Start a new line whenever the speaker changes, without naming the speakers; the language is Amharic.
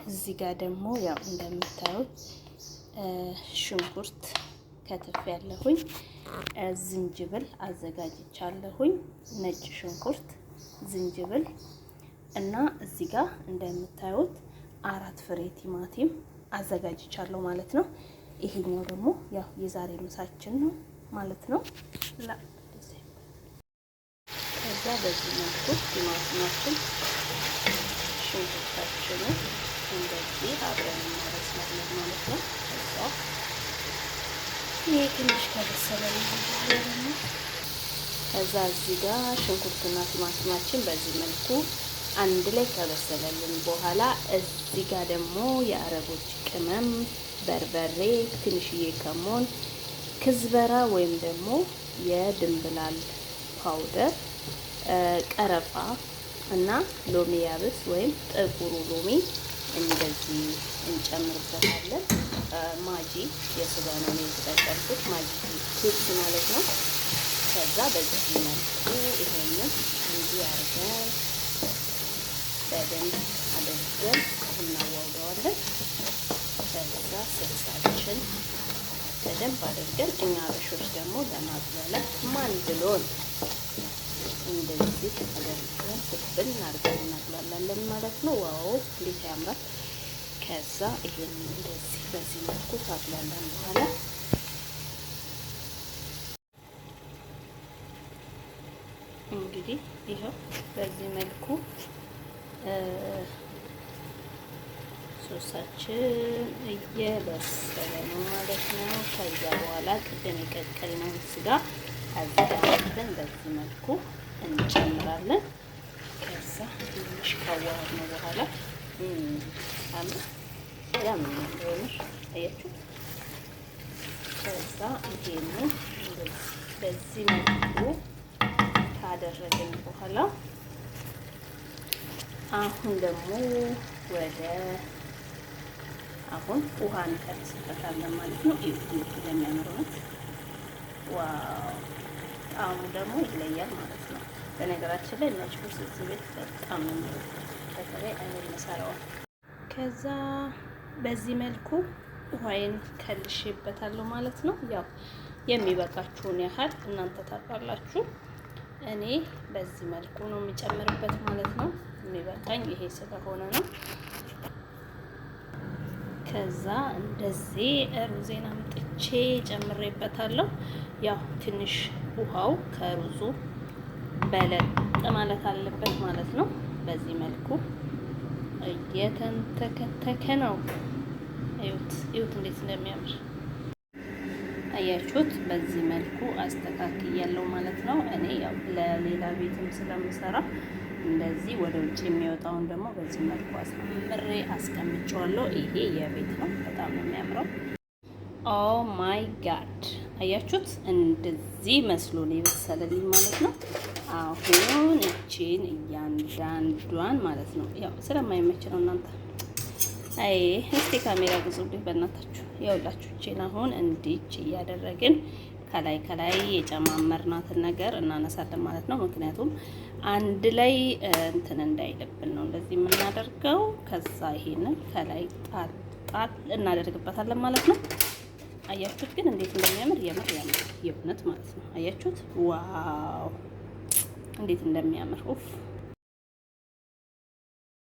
እዚህ ጋር ደግሞ ያው እንደምታዩት ሽንኩርት ከተፍ ያለሁኝ፣ ዝንጅብል አዘጋጅቻለሁኝ፣ ነጭ ሽንኩርት፣ ዝንጅብል እና እዚህ ጋር እንደምታዩት 4 ፍሬ ቲማቲም አዘጋጅቻለሁ ማለት ነው። ይሄኛው ደግሞ ያው የዛሬ ምሳችን ነው ማለት ነው። ከዛ በዚህ መልኩ ቲማቲማችን ሽንኩርታችንን እንደዚህ አብረን እናበስላለን ማለት ነው። ይሄ ትንሽ ከበሰለልን በኋላ ደግሞ ከዛ እዚህ ጋር ሽንኩርትና ቲማቲማችን በዚህ መልኩ አንድ ላይ ከበሰለልን በኋላ እዚህ ጋር ደግሞ የአረቦች ቅመም፣ በርበሬ፣ ትንሽዬ ከሞን፣ ክዝበራ ወይም ደግሞ የድንብላል ፓውደር፣ ቀረፋ እና ሎሚ ያብስ ወይም ጥቁሩ ሎሚ እንደዚህ እንጨምርበታለን። ማጂ የስጋ ነው የተጠቀምኩት፣ ማጂ ኪዩብስ ማለት ነው። ከዛ በዚህ መልኩ ይሄንን እንዲህ አድርገን በደንብ አድርገን እናዋውደዋለን። ከዛ ስልሳችን በደንብ አድርገን እኛ አበሾች ደግሞ ለማጥለለት ማንድሎን እንደዚህ አድርገን ፍብል አድርገን እናጥላላለን ማለት ነው። ዋው እንዴት ያምራል! ከዛ ይሄን እንደዚህ በዚህ መልኩ ታጥላለን በኋላ እንግዲህ ይሄው በዚህ መልኩ ሶሳችን እየበሰለ ነው ማለት ነው። ከዛ በኋላ ቅድም የቀቀልነውን ስጋ አዘጋጅተን በዚህ መልኩ እንጨምራለን። ከዛ ትንሽ ካዋሃድነው በኋላ በጣም ነው አያችሁ። ከዛ ይሄንን በዚህ መልኩ ካደረግን በኋላ አሁን ደግሞ አሁን ውሃ እንቀንስበታለን ማለት ነው። ይሄ ለሚያምሩት ዋው ጣዕሙ ደግሞ ይለያል ማለት ነው። በነገራችን ላይ ነጭ ሩዝ እዚህ ቤት በጣም ነው በተለይ አይነት መሰራው። ከዛ በዚህ መልኩ ውሃዬን ከልሼበታለሁ ማለት ነው። ያው የሚበቃችሁን ያህል እናንተ ታውቃላችሁ። እኔ በዚህ መልኩ ነው የሚጨምርበት ማለት ነው። የሚበቃኝ ይሄ ስለሆነ ነው። ከዛ እንደዚህ ሩዜን አምጥቼ ጨምሬበታለሁ። ያው ትንሽ ውሃው ከሩዙ በለጥ ማለት አለበት ማለት ነው። በዚህ መልኩ እየተንተከተከ ነው። እዩት እንዴት እንደሚያምር አያችሁት። በዚህ መልኩ አስተካክያለሁ ማለት ነው። እኔ ያው ለሌላ ቤትም ስለምሰራ እንደዚህ ወደ ውጭ የሚወጣውን ደግሞ በዚህ መልኩ አስመምሬ አስቀምጨዋለሁ። ይሄ የቤት ነው፣ በጣም ነው የሚያምረው። ኦ ማይ ጋድ አያችሁት፣ እንደዚህ መስሎ ነው የበሰለልኝ ማለት ነው። አሁን እቺን እያንዳንዷን ማለት ነው ያው ስለማይመች ነው እናንተ አይ እስቲ ካሜራ ግዙልኝ በእናታችሁ። ያውላችሁ እቺን አሁን እንዲች እያደረግን ከላይ የጨማመርናትን ነገር እናነሳለን ማለት ነው። ምክንያቱም አንድ ላይ እንትን እንዳይልብን ነው እንደዚህ የምናደርገው። ከዛ ይሄንን ከላይ ጣል እናደርግበታለን ማለት ነው። አያችሁት ግን እንዴት እንደሚያምር የእውነት ማለት ነው። አያችሁት? ዋው እንዴት እንደሚያምር ኡፍ